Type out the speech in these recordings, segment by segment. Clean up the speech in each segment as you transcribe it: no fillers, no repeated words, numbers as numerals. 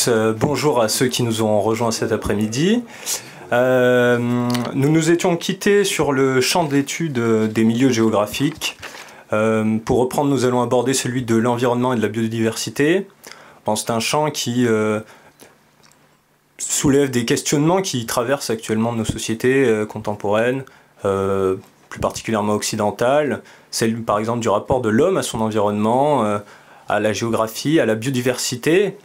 tous, bonjour à ceux qui nous ont rejoints cet après-midi. Nous nous étions quittés sur le champ d'étude des milieux géographiques. Pour reprendre, nous allons aborder celui de l'environnement et de la biodiversité. Bon, c'est un champ qui soulève des questionnements qui traversent actuellement nos sociétés contemporaines, plus particulièrement occidentales, celle par exemple du rapport de l'homme à son environnement, à la géographie, à la biodiversité.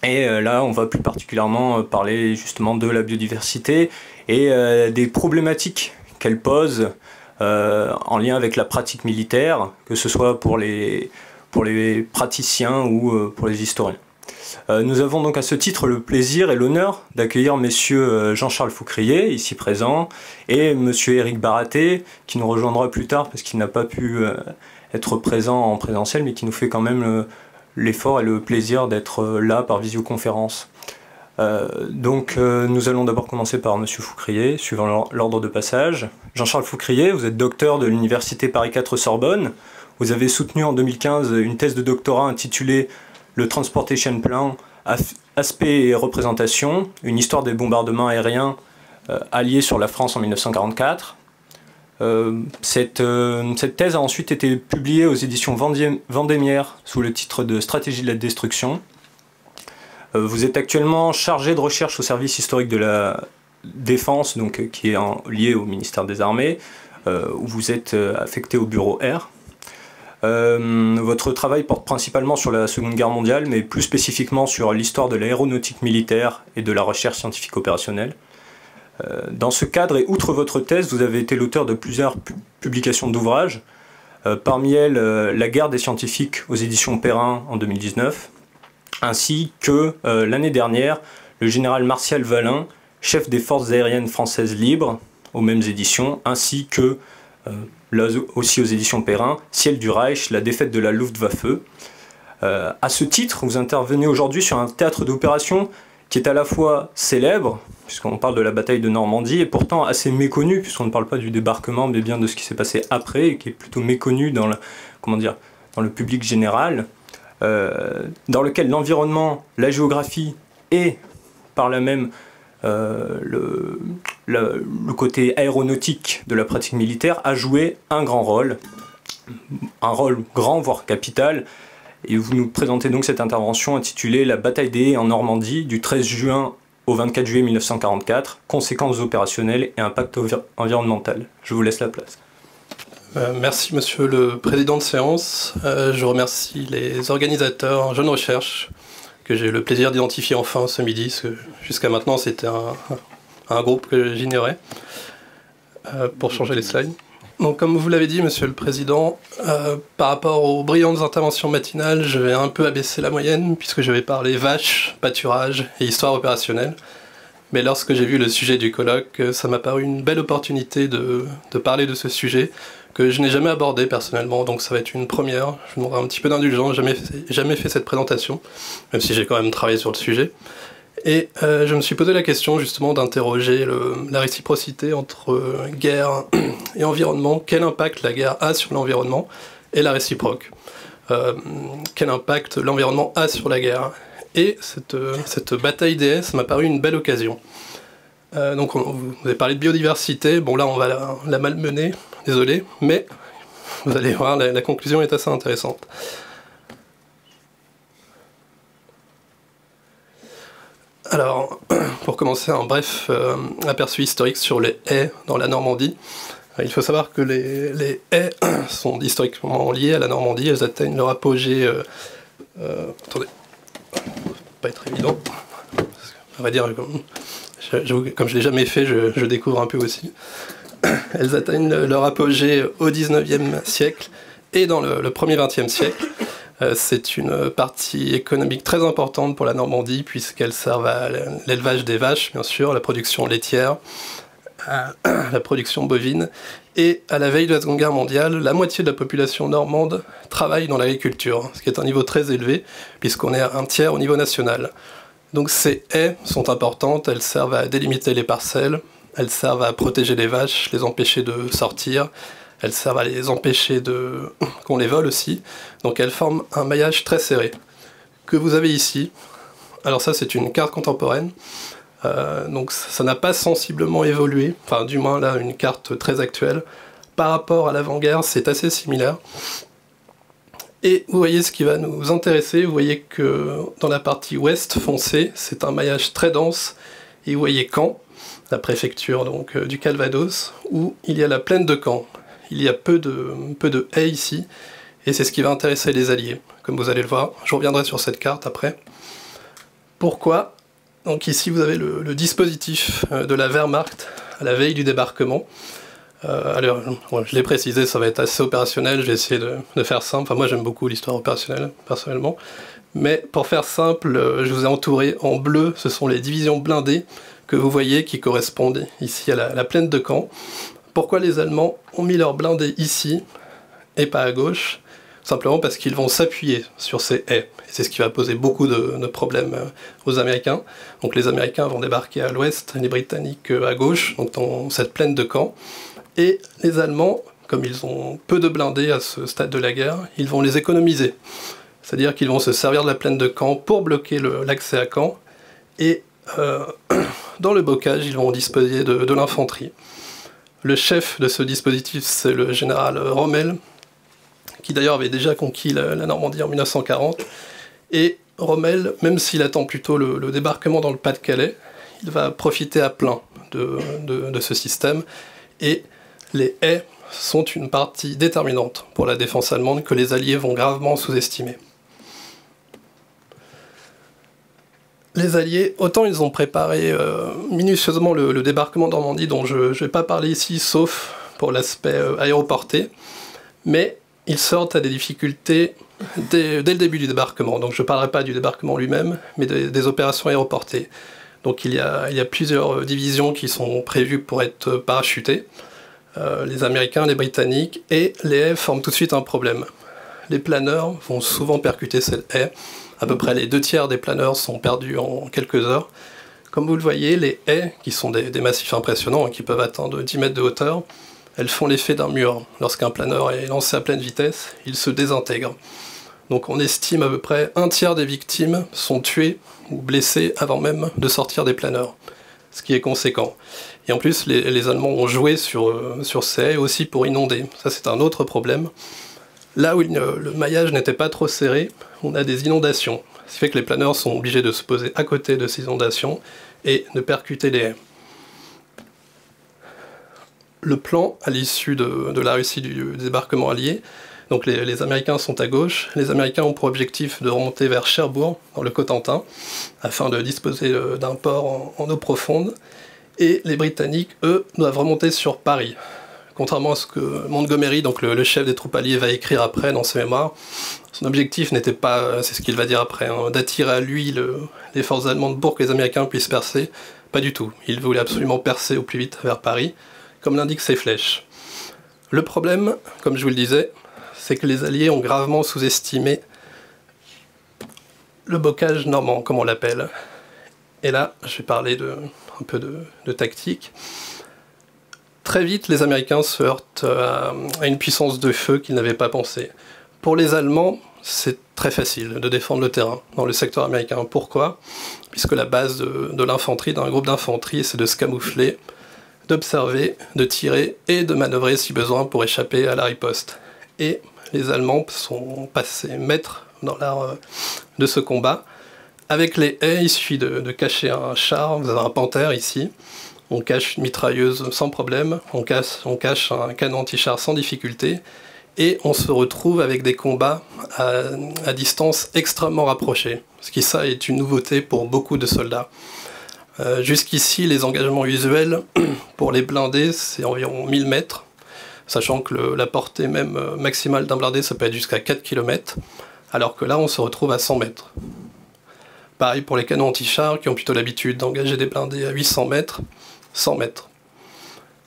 Et là, on va plus particulièrement parler justement de la biodiversité et des problématiques qu'elle pose en lien avec la pratique militaire, que ce soit pour les praticiens ou pour les historiens. Nous avons donc à ce titre le plaisir et l'honneur d'accueillir messieurs Jean-Charles Foucrier, ici présent, et monsieur Éric Baraté, qui nous rejoindra plus tard parce qu'il n'a pas pu être présent en présentiel, mais qui nous fait quand même l'effort et le plaisir d'être là par visioconférence. Nous allons d'abord commencer par monsieur Foucrier, suivant l'ordre de passage. Jean-Charles Foucrier, vous êtes docteur de l'université Paris 4 Sorbonne. Vous avez soutenu en 2015 une thèse de doctorat intitulée le Transportation Plan, aspects et représentations, une histoire des bombardements aériens alliés sur la France en 1944. Cette thèse a ensuite été publiée aux éditions Vendémiaire sous le titre de Stratégie de la destruction. Vous êtes actuellement chargé de recherche au service historique de la défense, donc, qui est lié au ministère des Armées, où vous êtes affecté au bureau R. Votre travail porte principalement sur la Seconde Guerre mondiale, mais plus spécifiquement sur l'histoire de l'aéronautique militaire et de la recherche scientifique opérationnelle. Dans ce cadre, et outre votre thèse, vous avez été l'auteur de plusieurs publications d'ouvrages, parmi elles La guerre des scientifiques aux éditions Perrin en 2019, ainsi que l'année dernière, le général Martial Valin, chef des forces aériennes françaises libres, aux mêmes éditions, ainsi que là aussi aux éditions Perrin, Ciel du Reich, la défaite de la Luftwaffe. À ce titre, vous intervenez aujourd'hui sur un théâtre d'opération qui est à la fois célèbre, puisqu'on parle de la bataille de Normandie, et pourtant assez méconnu, puisqu'on ne parle pas du débarquement, mais bien de ce qui s'est passé après, et qui est plutôt méconnu dans le public général, dans lequel l'environnement, la géographie et par là même le côté aéronautique de la pratique militaire a joué un grand rôle, grand voire capital. Et vous nous présentez donc cette intervention intitulée La bataille des Haies en Normandie du 13 juin au 24 juillet 1944, conséquences opérationnelles et impact environnemental. Je vous laisse la place. Merci monsieur le président de séance. Je remercie les organisateurs Jeunes Recherches que j'ai eu le plaisir d'identifier enfin ce midi, parce que jusqu'à maintenant c'était un groupe que j'ignorais. Pour changer les slides. Donc, comme vous l'avez dit, monsieur le président, par rapport aux brillantes interventions matinales, je vais un peu abaisser la moyenne, puisque je vais parler vaches, pâturage et histoire opérationnelle. Mais lorsque j'ai vu le sujet du colloque, ça m'a paru une belle opportunité de parler de ce sujet, que je n'ai jamais abordé personnellement, donc ça va être une première. Je vous demanderai un petit peu d'indulgence, jamais fait cette présentation, même si j'ai quand même travaillé sur le sujet. Et je me suis posé la question justement d'interroger la réciprocité entre guerre et environnement. Quel impact la guerre a sur l'environnement et la réciproque. Quel impact l'environnement a sur la guerre. Et cette bataille des haies, ça m'a paru une belle occasion. Donc vous avez parlé de biodiversité, bon là on va la malmener, désolé, mais vous allez voir, la conclusion est assez intéressante. Alors, pour commencer, un bref aperçu historique sur les haies dans la Normandie. Il faut savoir que les haies sont historiquement liées à la Normandie. Elles atteignent leur apogée... attendez, ça va pas être évident. On va dire, comme je l'ai jamais fait, je découvre un peu aussi. Elles atteignent leur apogée au 19e siècle et dans le premier 20e siècle. C'est une partie économique très importante pour la Normandie, puisqu'elles servent à l'élevage des vaches, bien sûr, la production laitière, la production bovine. Et à la veille de la Seconde Guerre mondiale, la moitié de la population normande travaille dans l'agriculture, ce qui est un niveau très élevé, puisqu'on est à un tiers au niveau national. Donc ces haies sont importantes, elles servent à délimiter les parcelles, elles servent à protéger les vaches, les empêcher de sortir, elles servent à les empêcher qu'on les vole aussi, donc elles forment un maillage très serré, que vous avez ici, Alors ça, c'est une carte contemporaine. Donc ça n'a pas sensiblement évolué, enfin du moins là, une carte très actuelle. Par rapport à l'avant-guerre, c'est assez similaire. Et vous voyez ce qui va nous intéresser, vous voyez que dans la partie ouest foncée, c'est un maillage très dense, et vous voyez Caen, la préfecture donc, du Calvados, où il y a la plaine de Caen. Il y a peu de haies ici, et c'est ce qui va intéresser les Alliés, comme vous allez le voir. Je reviendrai sur cette carte après. Pourquoi? Donc ici vous avez le dispositif de la Wehrmacht à la veille du débarquement. Alors, bon, je l'ai précisé, ça va être assez opérationnel, je vais essayer de faire simple. Enfin, moi j'aime beaucoup l'histoire opérationnelle, personnellement. Mais pour faire simple, je vous ai entouré en bleu, ce sont les divisions blindées que vous voyez qui correspondent ici à la plaine de Caen. Pourquoi les Allemands ont mis leurs blindés ici et pas à gauche? Simplement parce qu'ils vont s'appuyer sur ces haies. Et c'est ce qui va poser beaucoup de problèmes aux Américains. Donc les Américains vont débarquer à l'ouest, les Britanniques à gauche, donc dans cette plaine de Caen. Et les Allemands, comme ils ont peu de blindés à ce stade de la guerre, ils vont les économiser. C'est-à-dire qu'ils vont se servir de la plaine de Caen pour bloquer l'accès à Caen. Et dans le bocage, ils vont disposer de l'infanterie. Le chef de ce dispositif, c'est le général Rommel, qui d'ailleurs avait déjà conquis la Normandie en 1940. Et Rommel, même s'il attend plutôt le débarquement dans le Pas-de-Calais, il va profiter à plein de ce système. Et les haies sont une partie déterminante pour la défense allemande que les Alliés vont gravement sous-estimer. Les Alliés, autant ils ont préparé minutieusement le débarquement de Normandie, dont je ne vais pas parler ici, sauf pour l'aspect aéroporté, mais ils sortent à des difficultés dès le début du débarquement. Donc je ne parlerai pas du débarquement lui-même, mais des opérations aéroportées. Donc il y a plusieurs divisions qui sont prévues pour être parachutées. Les Américains, les Britanniques, et les haies forment tout de suite un problème. Les planeurs vont souvent percuter cette haie. À peu près les 2/3 des planeurs sont perdus en quelques heures. Comme vous le voyez, les haies, qui sont des massifs impressionnants et qui peuvent atteindre 10 mètres de hauteur, elles font l'effet d'un mur. Lorsqu'un planeur est lancé à pleine vitesse, il se désintègre. Donc on estime à peu près 1/3 des victimes sont tuées ou blessées avant même de sortir des planeurs, ce qui est conséquent. Et en plus, les Allemands ont joué sur ces haies aussi pour inonder. Ça, c'est un autre problème. Là où le maillage n'était pas trop serré, on a des inondations. Ce qui fait que les planeurs sont obligés de se poser à côté de ces inondations et de percuter les haies. Le plan, à l'issue de la réussite du débarquement allié, donc les Américains sont à gauche, les Américains ont pour objectif de remonter vers Cherbourg, dans le Cotentin, afin de disposer d'un port en eau profonde, et les Britanniques, eux, doivent remonter sur Paris. Contrairement à ce que Montgomery, donc le chef des troupes alliées, va écrire après dans ses mémoires, son objectif n'était pas, c'est ce qu'il va dire après, hein, d'attirer à lui les forces allemandes pour que les Américains puissent percer. Pas du tout. Il voulait absolument percer au plus vite vers Paris, comme l'indiquent ses flèches. Le problème, comme je vous le disais, c'est que les Alliés ont gravement sous-estimé le bocage normand, comme on l'appelle. Et là, je vais parler un peu de tactique. Très vite, les Américains se heurtent à une puissance de feu qu'ils n'avaient pas pensé. Pour les Allemands, c'est très facile de défendre le terrain dans le secteur américain. Pourquoi? Puisque la base de l'infanterie, d'un groupe d'infanterie, c'est de se camoufler, d'observer, de tirer et de manœuvrer si besoin pour échapper à la riposte. Et les Allemands sont passés maîtres dans l'art de ce combat. Avec les haies, il suffit de cacher un char, vous avez un Panther ici, on cache une mitrailleuse sans problème, on cache un canon anti-char sans difficulté, et on se retrouve avec des combats à distance extrêmement rapprochée, ce qui ça est une nouveauté pour beaucoup de soldats. Jusqu'ici, les engagements usuels pour les blindés, c'est environ 1000 mètres, sachant que la portée même maximale d'un blindé, ça peut être jusqu'à 4 km, alors que là, on se retrouve à 100 mètres. Pareil pour les canons anti-chars, qui ont plutôt l'habitude d'engager des blindés à 800 mètres, 100 mètres.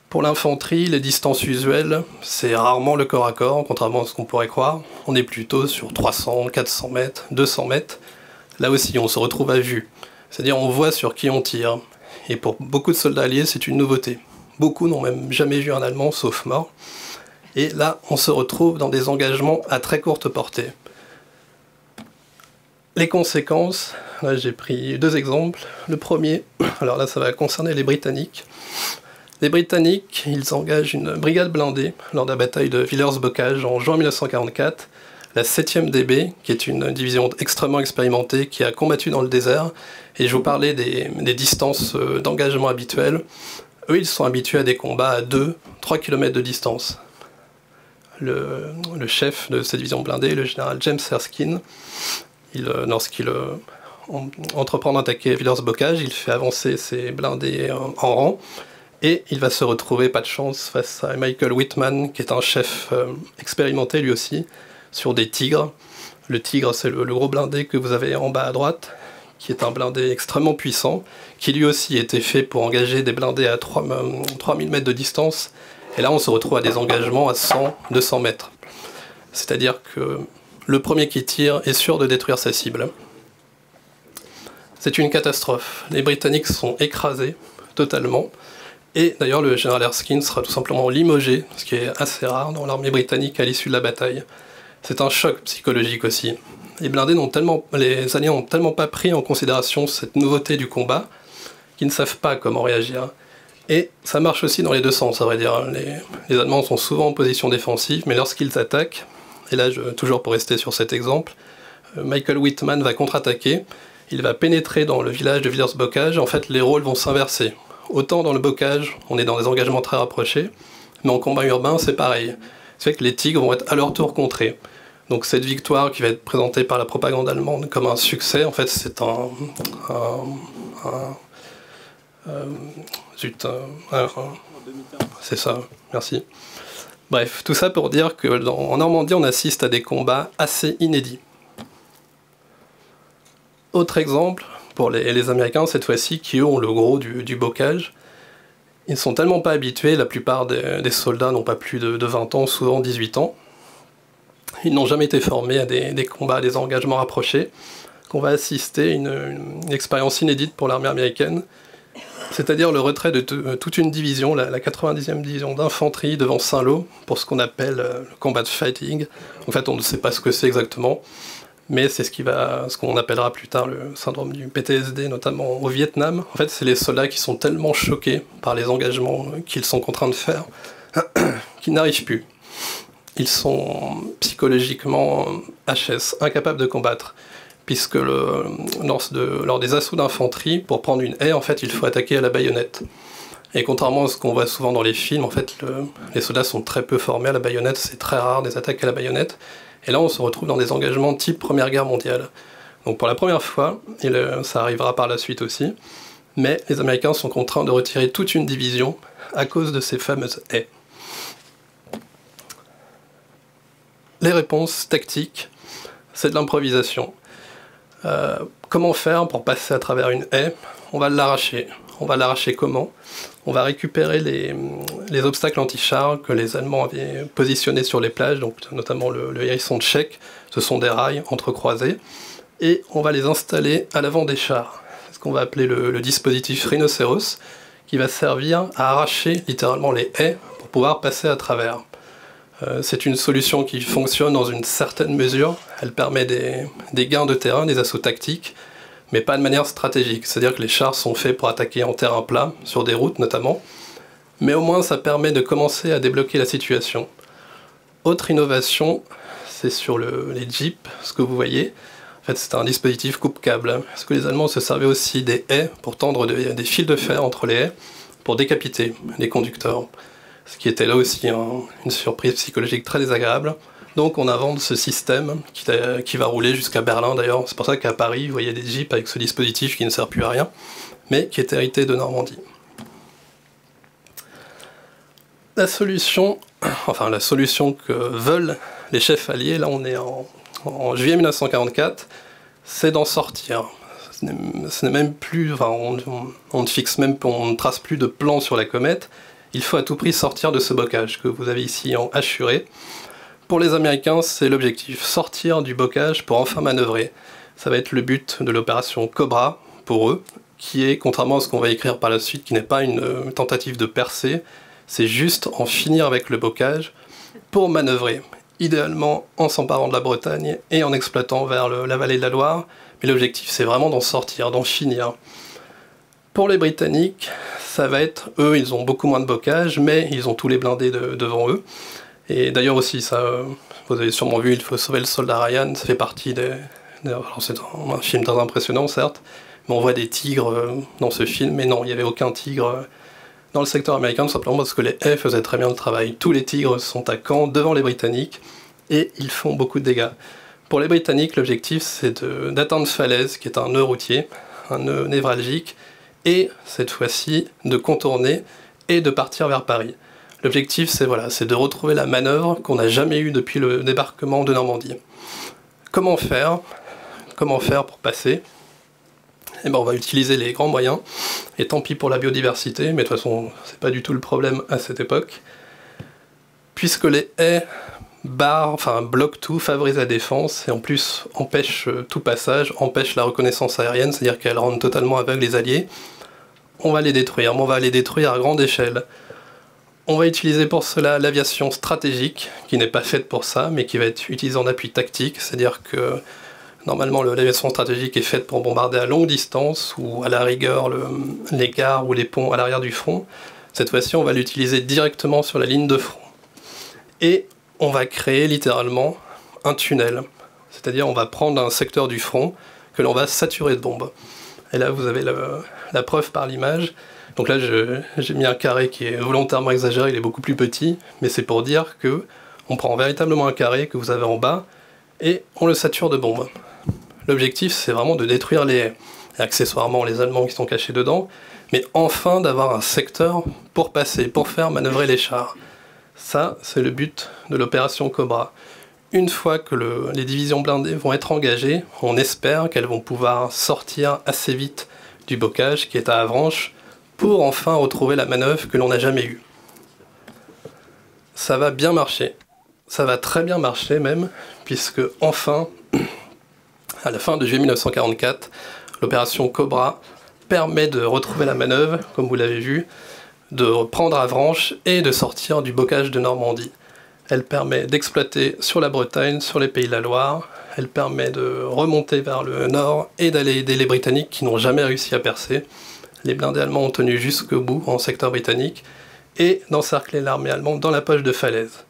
Pour l'infanterie, les distances usuelles, c'est rarement le corps à corps, contrairement à ce qu'on pourrait croire. On est plutôt sur 300, 400 mètres, 200 mètres. Là aussi, on se retrouve à vue. C'est-à-dire on voit sur qui on tire. Et pour beaucoup de soldats alliés, c'est une nouveauté. Beaucoup n'ont même jamais vu un Allemand, sauf mort. Et là, on se retrouve dans des engagements à très courte portée. Les conséquences, Là, j'ai pris deux exemples. Le premier, alors là, ça va concerner les Britanniques. Les Britanniques, ils engagent une brigade blindée lors de la bataille de Villers-Bocage en juin 1944, la 7e DB, qui est une division extrêmement expérimentée qui a combattu dans le désert. Et je vous parlais des distances d'engagement habituelles. Eux, ils sont habitués à des combats à 2-3 km de distance. Le chef de cette division blindée, le général James Erskine, lorsqu'il entreprend d'attaquer Villers-Bocage, il fait avancer ses blindés en rang. Et il va se retrouver, pas de chance, face à Michael Whitman, qui est un chef expérimenté lui aussi, sur des tigres. Le tigre, c'est le gros blindé que vous avez en bas à droite, qui est un blindé extrêmement puissant, qui lui aussi était fait pour engager des blindés à 3000 mètres de distance. Et là, on se retrouve à des engagements à 100-200 mètres. C'est-à-dire que le premier qui tire est sûr de détruire sa cible. C'est une catastrophe. Les Britanniques sont écrasés totalement. Et d'ailleurs, le général Erskine sera tout simplement limogé, ce qui est assez rare dans l'armée britannique à l'issue de la bataille. C'est un choc psychologique aussi. Les Alliés n'ont tellement pas pris en considération cette nouveauté du combat qu'ils ne savent pas comment réagir. Et ça marche aussi dans les deux sens, à vrai dire. Les Allemands sont souvent en position défensive, mais lorsqu'ils attaquent, et là, toujours pour rester sur cet exemple, Michael Whitman va contre-attaquer, il va pénétrer dans le village de Villers-Bocage, en fait, les rôles vont s'inverser. Autant dans le bocage, on est dans des engagements très rapprochés, mais en combat urbain, c'est pareil. Ça fait que les tigres vont être à leur tour contrés. Donc cette victoire qui va être présentée par la propagande allemande comme un succès, en fait, c'est c'est ça, merci. Bref, tout ça pour dire qu'en Normandie, on assiste à des combats assez inédits. Autre exemple, pour les Américains, cette fois-ci, qui eux ont le gros du bocage, ils ne sont tellement pas habitués, la plupart des soldats n'ont pas plus de 20 ans, souvent 18 ans. Ils n'ont jamais été formés à des combats, à des engagements rapprochés, qu'on va assister à une expérience inédite pour l'armée américaine, c'est-à-dire le retrait de toute une division, la 90e division d'infanterie devant Saint-Lô, pour ce qu'on appelle le combat fatigue. En fait, on ne sait pas ce que c'est exactement, mais c'est ce qu'on appellera plus tard le syndrome du PTSD, notamment au Vietnam. En fait, c'est les soldats qui sont tellement choqués par les engagements qu'ils sont contraints de faire, qu'ils n'arrivent plus. Ils sont psychologiquement HS, incapables de combattre, puisque lors des assauts d'infanterie, pour prendre une haie, en fait, il faut attaquer à la baïonnette. Et contrairement à ce qu'on voit souvent dans les films, en fait, les soldats sont très peu formés à la baïonnette, c'est très rare des attaques à la baïonnette. Et là, on se retrouve dans des engagements type Première Guerre mondiale. Donc pour la première fois, et ça arrivera par la suite aussi, mais les Américains sont contraints de retirer toute une division à cause de ces fameuses haies. Les réponses tactiques, c'est de l'improvisation. Comment faire pour passer à travers une haie? On va l'arracher. On va l'arracher comment? On va récupérer les obstacles anti-chars que les Allemands avaient positionnés sur les plages, donc notamment le hérisson de Schenck. Ce sont des rails entrecroisés. Et on va les installer à l'avant des chars. C'est ce qu'on va appeler le dispositif rhinocéros, qui va servir à arracher littéralement les haies pour pouvoir passer à travers. C'est une solution qui fonctionne dans une certaine mesure. Elle permet des gains de terrain, des assauts tactiques, mais pas de manière stratégique. C'est-à-dire que les chars sont faits pour attaquer en terrain plat, sur des routes notamment, mais au moins ça permet de commencer à débloquer la situation. Autre innovation, c'est sur les jeeps, ce que vous voyez. En fait, c'est un dispositif coupe-câble, parce que les Allemands se servaient aussi des haies pour tendre des fils de fer entre les haies, pour décapiter les conducteurs. Ce qui était là aussi une surprise psychologique très désagréable. Donc on invente ce système qui va rouler jusqu'à Berlin d'ailleurs. C'est pour ça qu'à Paris, vous voyez des jeeps avec ce dispositif qui ne sert plus à rien, mais qui est hérité de Normandie. La solution que veulent les chefs alliés, là on est en juillet 1944, c'est d'en sortir. Ce n'est même plus, on ne trace plus de plan sur la comète. Il faut à tout prix sortir de ce bocage que vous avez ici en hachuré. Pour les Américains, c'est l'objectif, sortir du bocage pour enfin manœuvrer. Ça va être le but de l'opération Cobra, pour eux, qui est, contrairement à ce qu'on va écrire par la suite, qui n'est pas une tentative de percée, c'est juste en finir avec le bocage pour manœuvrer. Idéalement en s'emparant de la Bretagne et en exploitant vers la vallée de la Loire, mais l'objectif c'est vraiment d'en sortir, d'en finir. Pour les Britanniques, ça va être, eux ils ont beaucoup moins de bocage, mais ils ont tous les blindés devant eux. Et d'ailleurs aussi, ça, vous avez sûrement vu, Il faut sauver le soldat Ryan, ça fait partie des... Alors c'est un film très impressionnant certes, mais on voit des tigres dans ce film, mais non, il n'y avait aucun tigre dans le secteur américain, tout simplement parce que les haies faisaient très bien le travail. Tous les tigres sont à camp devant les Britanniques, et ils font beaucoup de dégâts. Pour les Britanniques, l'objectif c'est d'atteindre Falaise, qui est un nœud routier, un nœud névralgique, et cette fois-ci de contourner et de partir vers Paris. L'objectif c'est voilà, de retrouver la manœuvre qu'on n'a jamais eue depuis le débarquement de Normandie. Comment faire pour passer? Eh ben, on va utiliser les grands moyens, et tant pis pour la biodiversité, mais de toute façon c'est pas du tout le problème à cette époque, puisque les haies bloquent tout, favorisent la défense, et en plus empêchent tout passage, empêchent la reconnaissance aérienne, c'est-à-dire qu'elles rendent totalement aveugles les alliés. On va les détruire, mais on va les détruire à grande échelle. On va utiliser pour cela l'aviation stratégique, qui n'est pas faite pour ça, mais qui va être utilisée en appui tactique, c'est-à-dire que normalement l'aviation stratégique est faite pour bombarder à longue distance, ou à la rigueur les gares ou les ponts à l'arrière du front. Cette fois-ci on va l'utiliser directement sur la ligne de front. Et on va créer littéralement un tunnel, c'est-à-dire on va prendre un secteur du front que l'on va saturer de bombes. Et là vous avez la preuve par l'image. Donc là j'ai mis un carré qui est volontairement exagéré, il est beaucoup plus petit, mais c'est pour dire que on prend véritablement un carré que vous avez en bas et on le sature de bombes. L'objectif c'est vraiment de détruire les haies, et accessoirement les Allemands qui sont cachés dedans, mais enfin d'avoir un secteur pour passer, pour faire manœuvrer les chars. Ça c'est le but de l'opération Cobra. Une fois que les divisions blindées vont être engagées, on espère qu'elles vont pouvoir sortir assez vite du bocage qui est à Avranches, pour enfin retrouver la manœuvre que l'on n'a jamais eue. Ça va bien marcher, ça va très bien marcher même, puisque enfin, à la fin de juillet 1944, l'opération Cobra permet de retrouver la manœuvre, comme vous l'avez vu, de prendre Avranches et de sortir du bocage de Normandie. Elle permet d'exploiter sur la Bretagne, sur les Pays de la Loire, elle permet de remonter vers le nord et d'aller aider les Britanniques qui n'ont jamais réussi à percer. Les blindés allemands ont tenu jusqu'au bout en secteur britannique, et d'encercler l'armée allemande dans la poche de Falaise.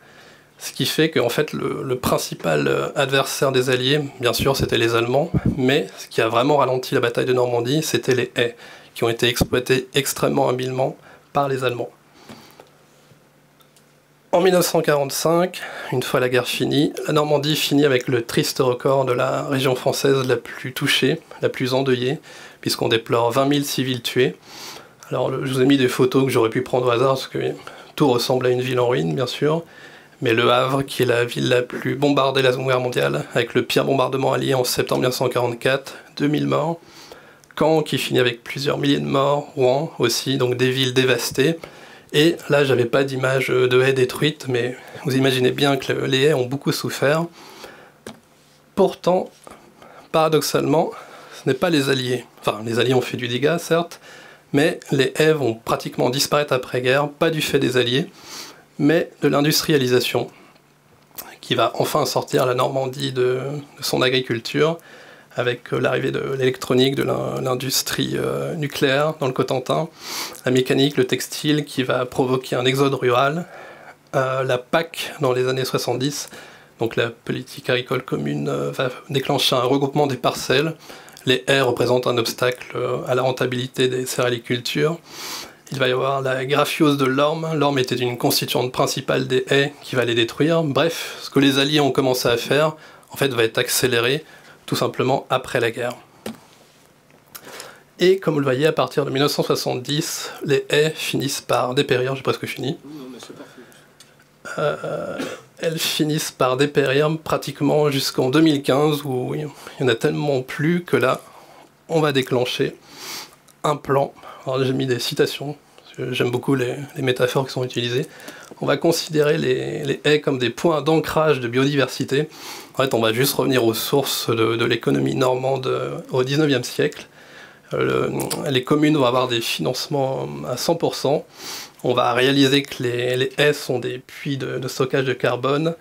Ce qui fait qu'en fait le principal adversaire des Alliés, bien sûr c'était les Allemands, mais ce qui a vraiment ralenti la bataille de Normandie, c'était les haies, qui ont été exploitées extrêmement habilement par les Allemands. En 1945, une fois la guerre finie, la Normandie finit avec le triste record de la région française la plus touchée, la plus endeuillée, puisqu'on déplore 20 000 civils tués. Alors je vous ai mis des photos que j'aurais pu prendre au hasard, parce que tout ressemble à une ville en ruine, bien sûr, mais Le Havre, qui est la ville la plus bombardée de la Seconde Guerre mondiale, avec le pire bombardement allié en septembre 1944, 2000 morts. Caen, qui finit avec plusieurs milliers de morts, Rouen aussi, donc des villes dévastées. Et là, j'avais pas d'image de haies détruites, mais vous imaginez bien que les haies ont beaucoup souffert. Pourtant, paradoxalement, ce n'est pas les Alliés. Enfin, les Alliés ont fait du dégât, certes, mais les haies vont pratiquement disparaître après-guerre, pas du fait des Alliés, mais de l'industrialisation, qui va enfin sortir la Normandie de son agriculture, avec l'arrivée de l'électronique, de l'industrie nucléaire dans le Cotentin, la mécanique, le textile qui va provoquer un exode rural, la PAC dans les années 70, donc la politique agricole commune va déclencher un regroupement des parcelles, les haies représentent un obstacle à la rentabilité des céréalicultures, il va y avoir la graphiose de l'orme, l'orme était une constituante principale des haies qui va les détruire, bref, ce que les Alliés ont commencé à faire, en fait va être accéléré, tout simplement après la guerre. Et comme vous le voyez, à partir de 1970, les haies finissent par dépérir, j'ai presque fini. Elles finissent par dépérir pratiquement jusqu'en 2015, où il y en a tellement plus que là, on va déclencher un plan. Alors j'ai mis des citations, parce que j'aime beaucoup les métaphores qui sont utilisées. On va considérer les haies comme des points d'ancrage de biodiversité. En fait, on va juste revenir aux sources de l'économie normande au 19e siècle. Les communes vont avoir des financements à 100%. On va réaliser que les haies sont des puits de stockage de carbone.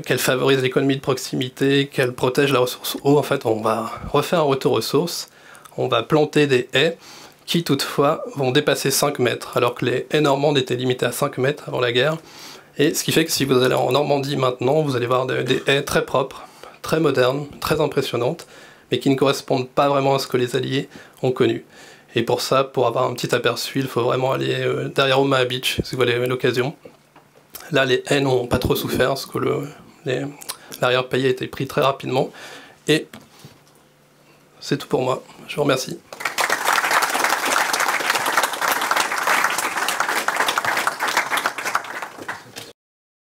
qu'elle favorise l'économie de proximité, qu'elle protège la ressource eau. En fait, on va refaire un retour aux sources, on va planter des haies qui toutefois vont dépasser 5 mètres, alors que les haies normandes étaient limitées à 5 mètres avant la guerre. Et ce qui fait que si vous allez en Normandie maintenant, vous allez voir des haies très propres, très modernes, très impressionnantes, mais qui ne correspondent pas vraiment à ce que les Alliés ont connu. Et pour ça, pour avoir un petit aperçu, il faut vraiment aller derrière Omaha Beach, si vous avez l'occasion. Là, les haies n'ont pas trop souffert, parce que l'arrière-pays a été pris très rapidement. Et c'est tout pour moi. Je vous remercie.